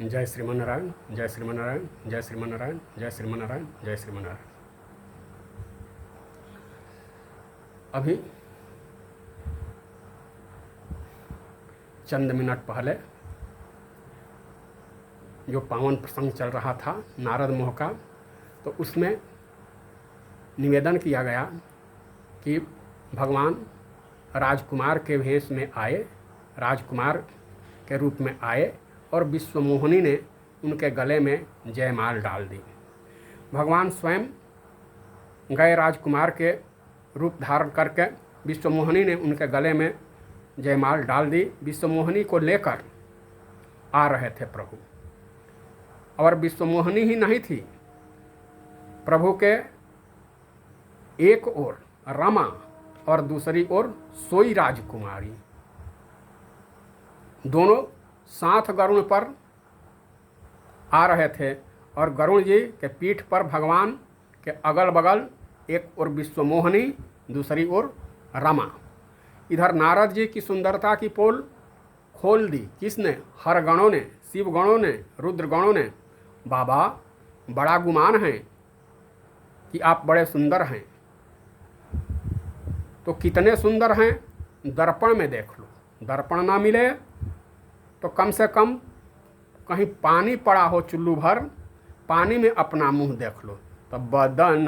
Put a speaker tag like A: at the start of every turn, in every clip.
A: जय श्रीमन्नारायण, जय श्रीमन्नारायण, जय श्रीमन्नारायण, जय श्रीमन्नारायण, जय श्रीमन्नारायण। अभी चंद मिनट पहले जो पावन प्रसंग चल रहा था नारद मोह का, तो उसमें निवेदन किया गया कि भगवान राजकुमार के भेष में आए, राजकुमार के रूप में आए और विश्वमोहिनी ने उनके गले में जयमाल डाल दी। भगवान स्वयं गए राजकुमार के रूप धारण करके, विश्वमोहिनी ने उनके गले में जयमाल डाल दी। विश्वमोहिनी को लेकर आ रहे थे प्रभु, और विश्वमोहिनी ही नहीं थी, प्रभु के एक ओर रमा और दूसरी ओर सोई राजकुमारी, दोनों साथ गरुड़ पर आ रहे थे। और गरुड़ जी के पीठ पर भगवान के अगल बगल एक ओर विश्वमोहिनी, दूसरी ओर रमा। इधर नारद जी की सुंदरता की पोल खोल दी। किसने? हर गणों ने, शिव गणों ने, रुद्र गणों ने। बाबा, बड़ा गुमान है कि आप बड़े सुंदर हैं। तो कितने सुंदर हैं दर्पण में देख लो। दर्पण ना मिले तो कम से कम कहीं पानी पड़ा हो चुल्लू भर, पानी में अपना मुंह देख लो। तो बदन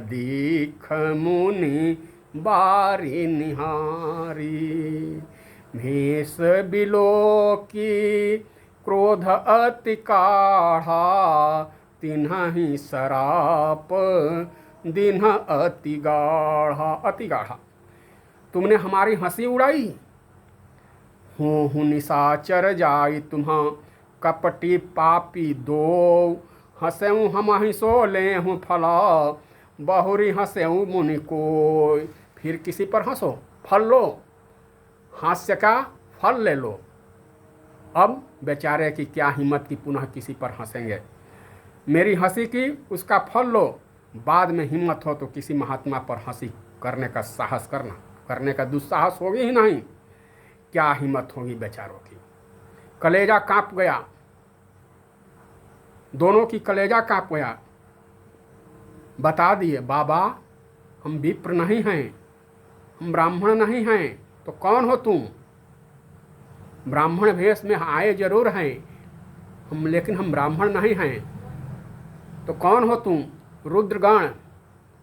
A: दीख मुनि बारी निहारी, भेष बिलो की क्रोध अति काढ़ा, तिन्हि सराप दिन अति गाढ़ा। अति गाढ़ा तुमने हमारी हंसी उड़ाई, हूँ निशाचर जाई तुम्हां कपटी पापी दो, हंसेऊ हम हिसो ले हूँ फला, बहुरी हंसेऊ मुनि कोय। फिर किसी पर हंसो, फल लो, हास्य का फल ले लो। अब बेचारे की क्या हिम्मत की पुनः किसी पर हंसेंगे। मेरी हंसी की उसका फल लो, बाद में हिम्मत हो तो किसी महात्मा पर हंसी करने का साहस करना। करने का दुस्साहस होगी ही नहीं, क्या हिम्मत होगी बेचारों की। कलेजा कांप गया, दोनों की कलेजा कांप गया। बता दिए, बाबा हम विप्र नहीं हैं, हम ब्राह्मण नहीं हैं। तो कौन हो तुम? ब्राह्मण भेष में आए जरूर हैं हम, लेकिन हम ब्राह्मण नहीं हैं। तो कौन हो तुम? रुद्रगण,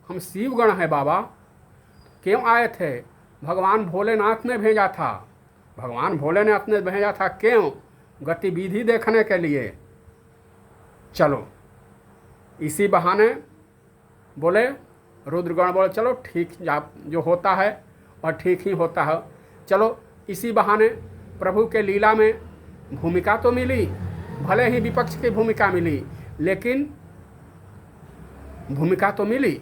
A: हम शिवगण हैं बाबा। क्यों आए थे? भगवान भोलेनाथ ने भेजा था। भगवान भोलेनाथ ने भेजा था क्यों? गतिविधि देखने के लिए। चलो, इसी बहाने बोले, रुद्रगण बोले चलो ठीक, जो होता है और ठीक ही होता है। चलो, इसी बहाने प्रभु के लीला में भूमिका तो मिली, भले ही विपक्ष की भूमिका मिली, लेकिन भूमिका तो मिली।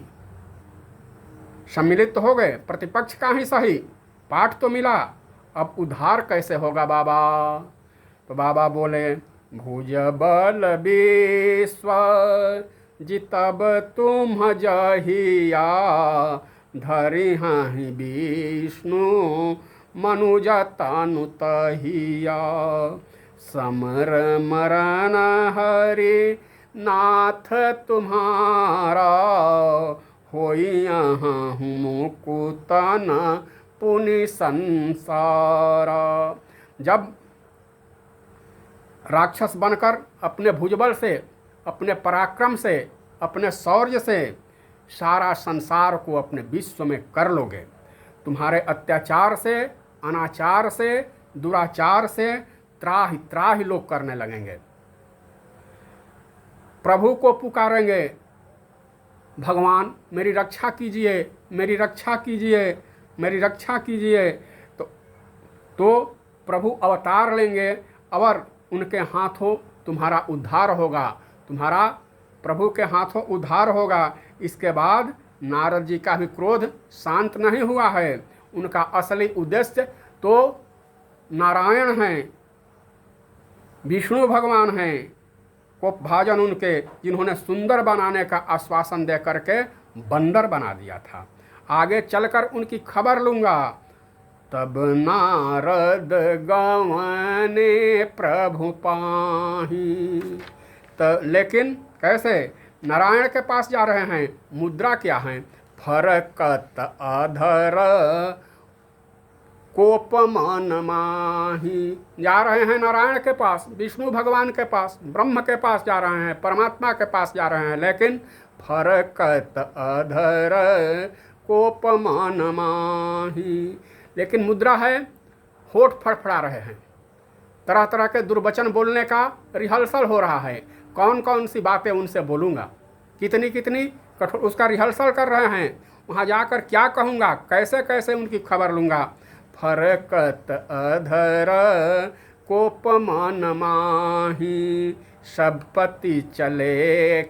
A: सम्मिलित तो हो गए, प्रतिपक्ष का ही सही, पाठ तो मिला। अब उद्धार कैसे होगा बाबा? तो बाबा बोले, भुज बल विश्व जितब तुम जहिया, धरि हहि विष्णु मनुज तनु तहिया, समर मरण हरि नाथ तुम्हारा, होई यहाँ हूँ मुकुतन पुनि संसारा। जब राक्षस बनकर अपने भुजबल से, अपने पराक्रम से, अपने शौर्य से सारा संसार को अपने विश्व में कर लोगे, तुम्हारे अत्याचार से, अनाचार से, दुराचार से त्राहि त्राहि लोग करने लगेंगे। प्रभु को पुकारेंगे, भगवान मेरी रक्षा कीजिए, मेरी रक्षा कीजिए, मेरी रक्षा कीजिए। तो प्रभु अवतार लेंगे और उनके हाथों तुम्हारा उद्धार होगा, तुम्हारा प्रभु के हाथों उद्धार होगा। इसके बाद नारद जी का भी क्रोध शांत नहीं हुआ है। उनका असली उद्देश्य तो नारायण हैं, विष्णु भगवान हैं, कोपभाजन उनके, जिन्होंने सुंदर बनाने का आश्वासन दे करके बंदर बना दिया था। आगे चलकर उनकी खबर लूँगा। तब नारद गवने प्रभु पाही। तो लेकिन कैसे? नारायण के पास जा रहे हैं, मुद्रा क्या है? फरकत अधर कोप मन माही। जा रहे हैं नारायण के पास, विष्णु भगवान के पास, ब्रह्म के पास जा रहे हैं, परमात्मा के पास जा रहे हैं, लेकिन फरकत अधर कोप मन माही। लेकिन मुद्रा है, होठ फड़फड़ा रहे हैं, तरह तरह के दुर्वचन बोलने का रिहर्सल हो रहा है। कौन कौन सी बातें उनसे बोलूँगा, कितनी कितनी कठोर, उसका रिहर्सल कर रहे हैं। वहाँ जाकर क्या कहूँगा, कैसे कैसे उनकी खबर लूँगा। फरकत अधर कोप मन माही, सब पति चले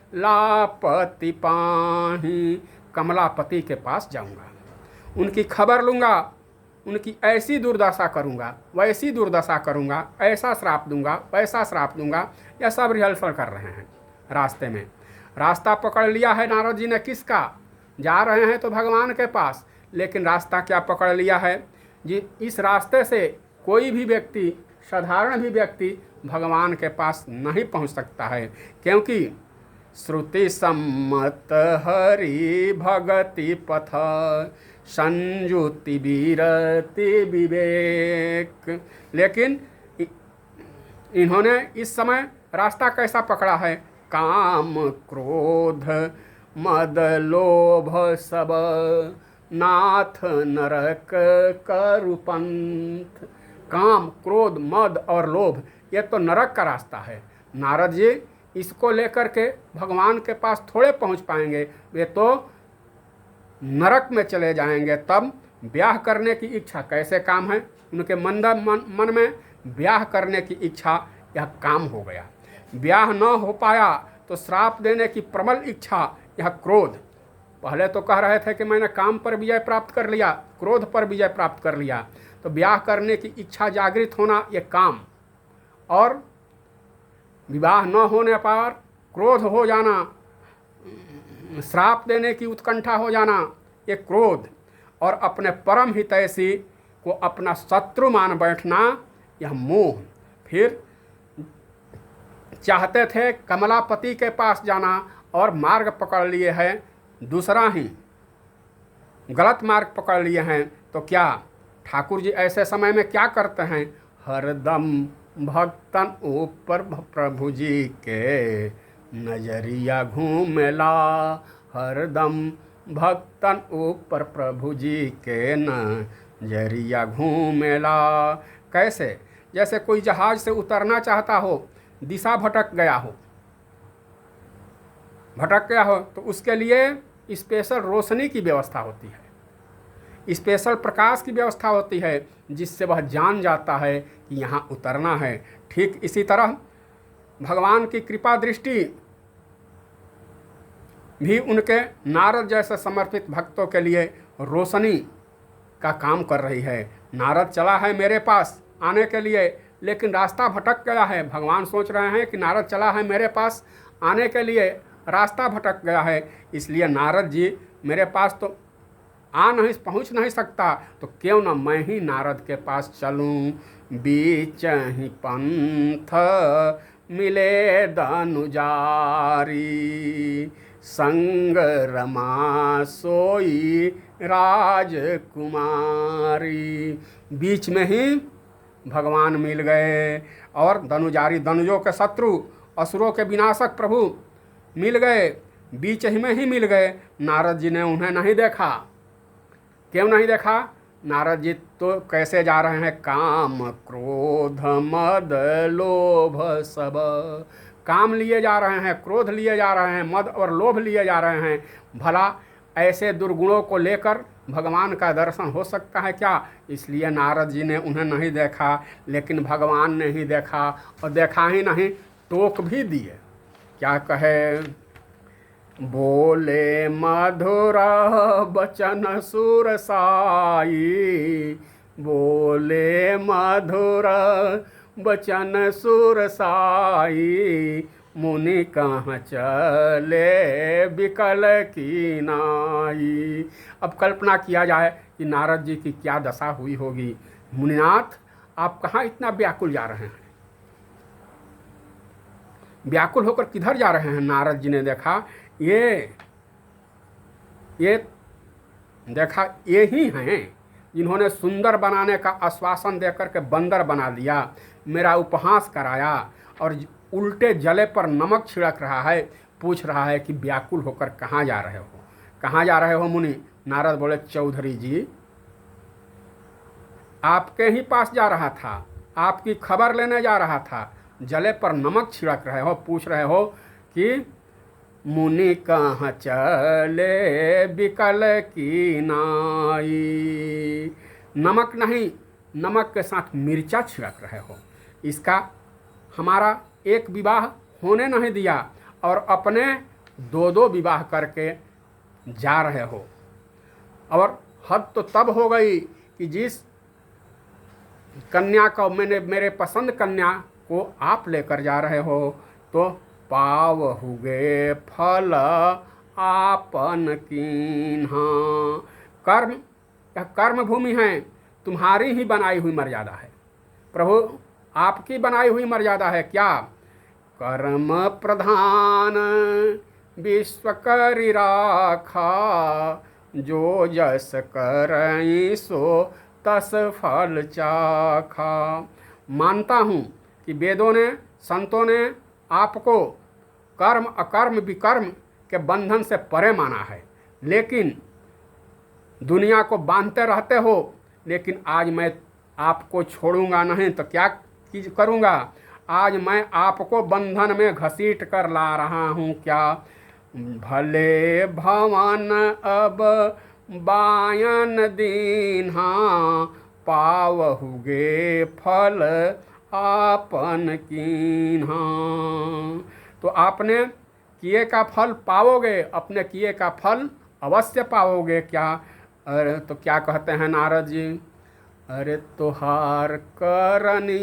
A: कमलापति पाही। कमलापति के पास जाऊँगा, उनकी खबर लूँगा, उनकी ऐसी दुर्दशा करूँगा, वैसी दुर्दशा करूँगा, ऐसा श्राप दूंगा, वैसा श्राप दूंगा। यह सब रिहर्सल कर रहे हैं। रास्ते में रास्ता पकड़ लिया है नारद जी ने। किसका? जा रहे हैं तो भगवान के पास, लेकिन रास्ता क्या पकड़ लिया है जी? इस रास्ते से कोई भी व्यक्ति, साधारण भी व्यक्ति भगवान के पास नहीं पहुंच सकता है, क्योंकि श्रुति सम्मत हरि भगति पथ संयुति वीरति विवेक। लेकिन इन्होंने इस समय रास्ता कैसा पकड़ा है? काम क्रोध मद लोभ सब नाथ नरक करुपंथ। काम क्रोध मद और लोभ, ये तो नरक का रास्ता है। नारद जी इसको लेकर के भगवान के पास थोड़े पहुंच पाएंगे, वे तो नरक में चले जाएंगे। तब ब्याह करने की इच्छा कैसे काम है? उनके मन में ब्याह करने की इच्छा, यह काम हो गया। ब्याह न हो पाया तो श्राप देने की प्रबल इच्छा, यह क्रोध। पहले तो कह रहे थे कि मैंने काम पर विजय प्राप्त कर लिया, क्रोध पर विजय प्राप्त कर लिया, तो ब्याह करने की इच्छा जागृत होना, ये काम। और विवाह न होने पर क्रोध हो जाना, श्राप देने की उत्कंठा हो जाना, ये क्रोध। और अपने परम हितैषी को अपना शत्रु मान बैठना, यह मोह। फिर चाहते थे कमलापति के पास जाना और मार्ग पकड़ लिए हैं दूसरा ही, गलत मार्ग पकड़ लिए हैं। तो क्या ठाकुर जी ऐसे समय में क्या करते हैं? हरदम भक्तन ऊपर प्रभु जी के नजरिया घूमेला। हरदम भक्तन ऊपर प्रभु जी के नजरिया घूमेला। कैसे? जैसे कोई जहाज से उतरना चाहता हो, दिशा भटक गया हो, तो उसके लिए स्पेशल रोशनी की व्यवस्था होती है, स्पेशल प्रकाश की व्यवस्था होती है, जिससे वह जान जाता है कि यहाँ उतरना है। ठीक इसी तरह भगवान की कृपा दृष्टि भी उनके नारद जैसे समर्पित भक्तों के लिए रोशनी का काम कर रही है। नारद चला है मेरे पास आने के लिए, लेकिन रास्ता भटक गया है। भगवान सोच रहे हैं कि नारद चला है मेरे पास आने के लिए, रास्ता भटक गया है, इसलिए नारद जी मेरे पास तो पहुंच नहीं सकता, तो क्यों न मैं ही नारद के पास चलूं। बीच ही पंथ मिले दनुजारी, संग रमा सोई राजकुमारी। बीच में ही भगवान मिल गए और दनुजारी, दनुजों के शत्रु, असुरों के विनाशक प्रभु मिल गए, बीच ही में ही मिल गए। नारद जी ने उन्हें नहीं देखा। क्यों नहीं देखा? नारद जी तो कैसे जा रहे हैं? काम क्रोध मद लोभ सब। काम लिए जा रहे हैं, क्रोध लिए जा रहे हैं, मद और लोभ लिए जा रहे हैं। भला ऐसे दुर्गुणों को लेकर भगवान का दर्शन हो सकता है क्या? इसलिए नारद जी ने उन्हें नहीं देखा, लेकिन भगवान ने ही देखा, और देखा ही नहीं, टोक भी दिए। क्या कहे? बोले मधुर बचन सुरसाई, बोले मधुर बचन सुरसाई, मुनि कहाँ चले विकल की नाई। अब कल्पना किया जाए कि नारद जी की क्या दशा हुई होगी। मुनिनाथ, आप कहाँ इतना व्याकुल जा रहे हैं? व्याकुल होकर किधर जा रहे हैं? नारद जी ने देखा ये देखा ये ही हैं जिन्होंने सुंदर बनाने का आश्वासन देकर के बंदर बना दिया, मेरा उपहास कराया और उल्टे जले पर नमक छिड़क रहा है। पूछ रहा है कि व्याकुल होकर कहाँ जा रहे हो? कहाँ जा रहे हो मुनि? नारद बोले, चौधरी जी, आपके ही पास जा रहा था, आपकी खबर लेने जा रहा था। जले पर नमक छिड़क रहे हो, पूछ रहे हो कि मुनि कहाँ चले बिकल की नाई। नमक नहीं, नमक के साथ मिर्चा छिड़क रहे हो। इसका हमारा एक विवाह होने नहीं दिया और अपने दो दो विवाह करके जा रहे हो। और हद तो तब हो गई कि जिस कन्या को मेरे पसंद कन्या को आप लेकर जा रहे हो तो पावहुगे फल आपन कीन्हा। कर्म, यह कर्म भूमि है, तुम्हारी ही बनाई हुई मर्यादा है। प्रभु, आपकी बनाई हुई मर्यादा है क्या? कर्म प्रधान विश्व करि राखा, जो जस करई सो तस फल चाखा। मानता हूँ कि वेदों ने, संतों ने आपको कर्म अकर्म विकर्म के बंधन से परे माना है, लेकिन दुनिया को बांधते रहते हो। लेकिन आज मैं आपको छोड़ूंगा नहीं तो क्या करूंगा? आज मैं आपको बंधन में घसीट कर ला रहा हूं। क्या? भले भवन अब बायन दीन्हा, पावहुगे फल आपन कीन्हा। तो आपने किए का फल पाओगे, अपने किए का फल अवश्य पाओगे। क्या? अरे तो क्या कहते हैं नारद जी? अरे तुहार करनी,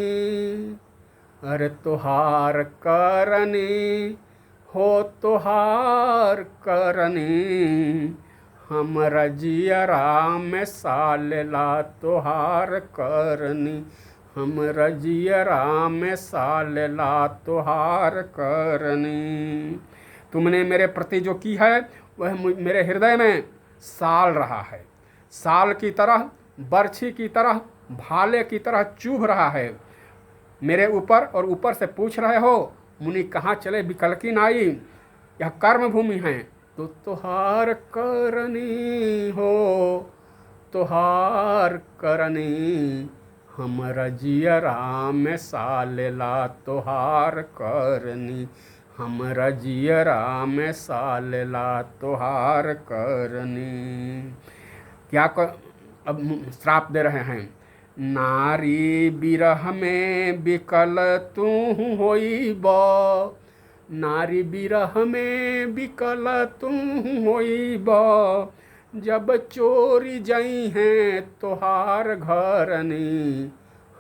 A: अरे तुहार करनी हो, तुहार करनी हमरा जियरा में सालेला। तुहार करनी हमरा जियरा में सालेला, तुहार करनी। तुमने मेरे प्रति जो की है वह मेरे हृदय में साल रहा है, साल की तरह, बरछी की तरह, भाले की तरह चुभ रहा है मेरे ऊपर। और ऊपर से पूछ रहे हो मुनि कहाँ चले बिकल की नाई? यह कर्म भूमि है। तो तुहार करनी हो, तुहार करनी हमरा जियरा में सालेला, तुहार करनी हमरा जियरा में सालेला, तुहार करनी। क्या अब श्राप दे रहे हैं? नारी बिरह में बिकल तू होइब, नारी बिरह में बिकल तू होइब, जब चोरी जई हैं तुहार घरनी,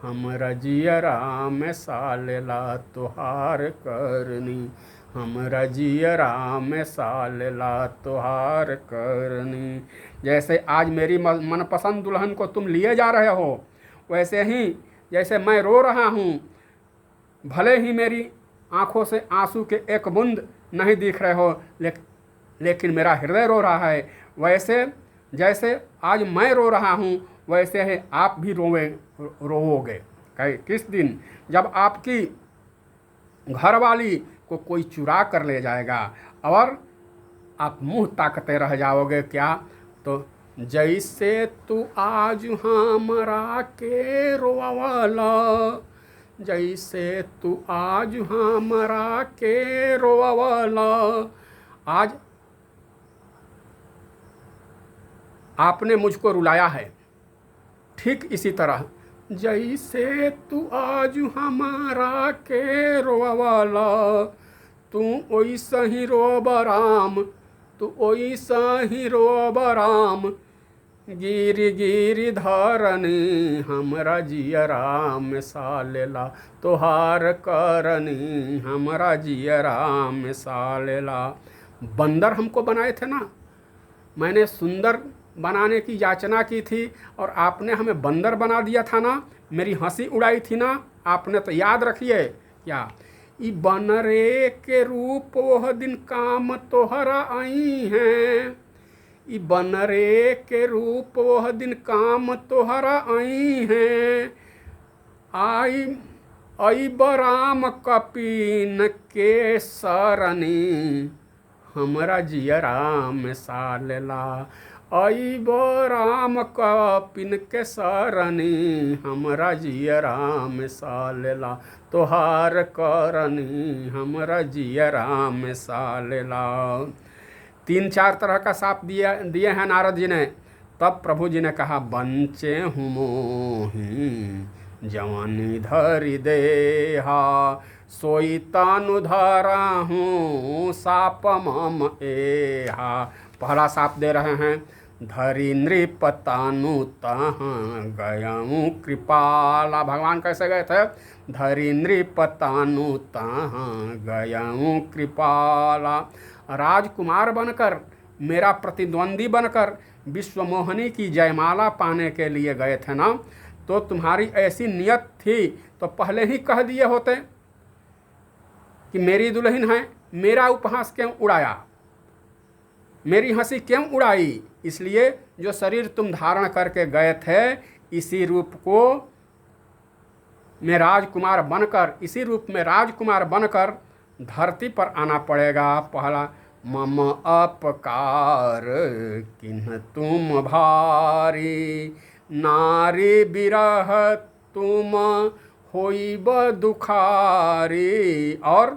A: हमरा जियरा में सालेला, तुहार करनी हमरा जियरा में सालेला, तुहार करनी। जैसे आज मेरी मनपसंद दुल्हन को तुम लिए जा रहे हो, वैसे ही जैसे मैं रो रहा हूँ, भले ही मेरी आँखों से आंसू के एक बूंद नहीं दिख रहे हो, लेकिन मेरा हृदय रो रहा है। वैसे जैसे आज मैं रो रहा हूँ, वैसे ही आप भी रोओगे। किस दिन? जब आपकी घरवाली को कोई चुरा कर ले जाएगा और आप मुंह ताकते रह जाओगे। क्या? तो जैसे तू आज हमरा के रोवाला, जैसे तू आज हमरा के रोवाला, आज आपने मुझको रुलाया है, ठीक इसी तरह जैसे तू आज हमारा के रोवाला, तू ओइसा ही रोब राम, तू ओइसा ही रोब राम, गिरी गिरी धरनी हमरा जियरा में सालेला, तोहार करनी हमरा जियरा में सालेला। बंदर हमको बनाए थे ना, मैंने सुंदर बनाने की याचना की थी और आपने हमें बंदर बना दिया था ना, मेरी हंसी उड़ाई थी ना आपने, तो याद रखिए क्या, ई बनरे के रूप वह दिन काम तोहरा आई हैं, ई बनरे के रूप वह दिन काम तोहरा आई हैं, आई आई बराम कपीन के सरनी हमरा जियरा में सालेला, आई बराम कपिन के सरनी हमरा जियरा में सालेला, तोहार करनी हमरा जियरा में सालेला। 3-4 तरह का साप दिए हैं नारद जी ने। तब प्रभु जी ने कहा, बंचे हूँ मोही जवानी धरि देहा, सोई तानु धरा हूँ साप मम एहा। पहला साप दे रहे हैं, धरि नृप तानु तहाँ गयाऊँ कृपाला। भगवान कैसे गए थे, धरि नृप तानु तहाँ गयाऊँ कृपाला। राजकुमार बनकर, मेरा प्रतिद्वंदी बनकर विश्वमोहिनी की जयमाला पाने के लिए गए थे ना, तो तुम्हारी ऐसी नियत थी तो पहले ही कह दिए होते कि मेरी दुल्हन है, मेरा उपहास क्यों उड़ाया, मेरी हंसी क्यों उड़ाई। इसलिए जो शरीर तुम धारण करके गए थे, इसी रूप को में राजकुमार बनकर, इसी रूप में राजकुमार बनकर धरती पर आना पड़ेगा। पहला, मम अपकार किन्ह तुम भारी, नारी बिरह तुम होइब दुखारी, और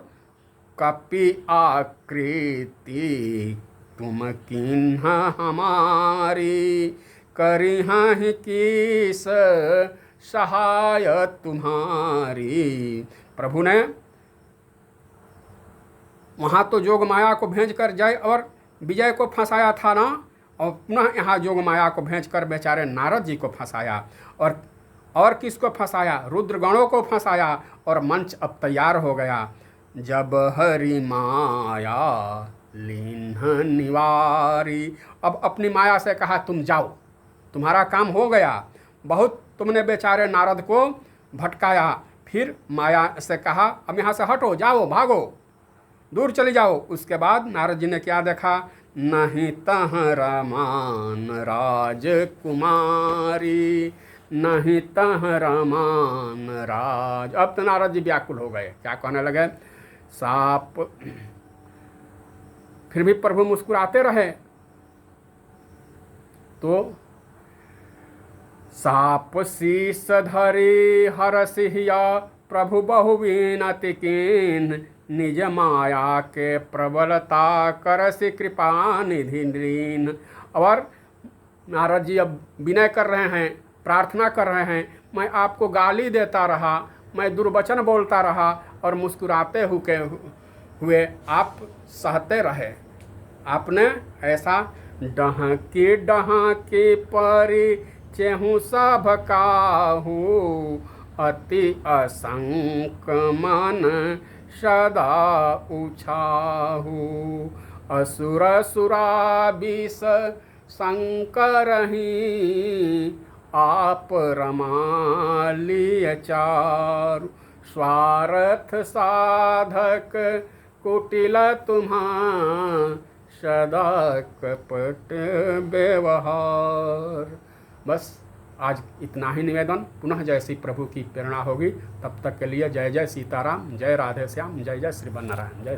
A: कपि आकृति तुम किन्ह हमारी, करिहहि किस सहाय तुम्हारी। प्रभु ने वहाँ तो जोग माया को भेज कर जय और विजय को फंसाया था ना, और पुनः यहाँ जोग माया को भेज कर बेचारे नारद जी को फंसाया, और किसको फंसाया, रुद्रगणों को फंसाया, और मंच अब तैयार हो गया। जब हरि माया लीन्ह निवारी, अब अपनी माया से कहा तुम जाओ, तुम्हारा काम हो गया। बहुत तुमने बेचारे नारद को भटकाया, फिर माया से कहा अब यहाँ से हटो, जाओ, भागो, दूर चली जाओ। उसके बाद नारद जी ने क्या देखा, नहीं तहरा मान राजकुमारी, नहीं तहरा मान राज। अब तो नारद जी व्याकुल हो गए, क्या कहने लगे, साप। फिर भी प्रभु मुस्कुराते रहे। तो साप शीस धरी हरसिया, प्रभु बहु विनति कीन, निज माया के प्रबलता करसि कृपा निधि दीन। और नारद जी अब विनय कर रहे हैं, प्रार्थना कर रहे हैं, मैं आपको गाली देता रहा, मैं दुर्वचन बोलता रहा, और मुस्कुराते हुए आप सहते रहे। आपने ऐसा डहाकी परी चेहू सब काहू, अति असंक मन सदा उछाहू, असुर सुराबिस शंकरही, आप रमालिय चारु, स्वार्थ साधक कुटिल तुम्हा, सदा कपट व्यवहार। बस आज इतना ही निवेदन। पुनः जैसी प्रभु की प्रेरणा होगी, तब तक के लिए जय जय सीताराम, जय राधे श्याम, जय जय श्री नारायण, जय।